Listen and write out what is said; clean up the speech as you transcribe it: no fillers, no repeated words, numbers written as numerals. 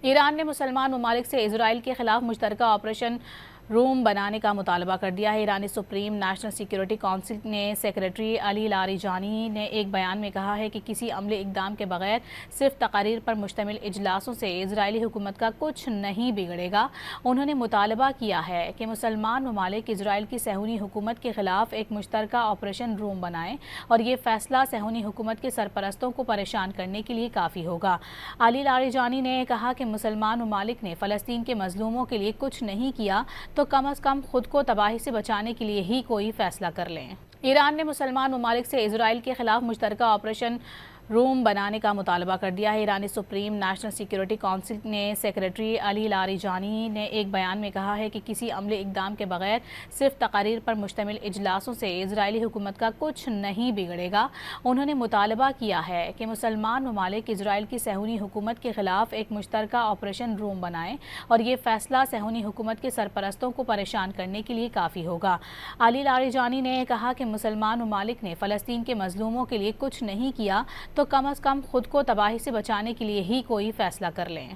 ایران نے مسلمان ممالک سے اسرائیل کے خلاف مشترکہ آپریشن روم بنانے کا مطالبہ کر دیا ہے۔ ایرانی سپریم نیشنل سیکیورٹی کونسل نے سیکریٹری علی لاریجانی نے ایک بیان میں کہا ہے کہ کسی عملی اقدام کے بغیر صرف تقاریر پر مشتمل اجلاسوں سے اسرائیلی حکومت کا کچھ نہیں بگڑے گا۔ انہوں نے مطالبہ کیا ہے کہ مسلمان ممالک اسرائیل کی صہیونی حکومت کے خلاف ایک مشترکہ آپریشن روم بنائیں اور یہ فیصلہ صہیونی حکومت کے سرپرستوں کو پریشان کرنے کے لیے کافی ہوگا۔ علی لاریجانی نے کہا کہ مسلمان ممالک نے فلسطین کے مظلوموں کے لیے کچھ نہیں کیا تو کم از کم خود کو تباہی سے بچانے کے لیے ہی کوئی فیصلہ کر لیں۔ ایران نے مسلمان ممالک سے اسرائیل کے خلاف مشترکہ آپریشن روم بنانے کا مطالبہ کر دیا ہے۔ ایرانی سپریم نیشنل سیکیورٹی کونسل نے سیکریٹری علی لاریجانی نے ایک بیان میں کہا ہے کہ کسی عملی اقدام کے بغیر صرف تقاریر پر مشتمل اجلاسوں سے اسرائیلی حکومت کا کچھ نہیں بگڑے گا۔ انہوں نے مطالبہ کیا ہے کہ مسلمان ممالک اسرائیل کی صہیونی حکومت کے خلاف ایک مشترکہ آپریشن روم بنائیں اور یہ فیصلہ صہیونی حکومت کے سرپرستوں کو پریشان کرنے کے لیے کافی ہوگا۔ علی لاریجانی نے کہا کہ مسلمان ممالک نے فلسطین کے مظلوموں کے لیے کچھ نہیں کیا تو کم از کم خود کو تباہی سے بچانے کے لیے ہی کوئی فیصلہ کر لیں۔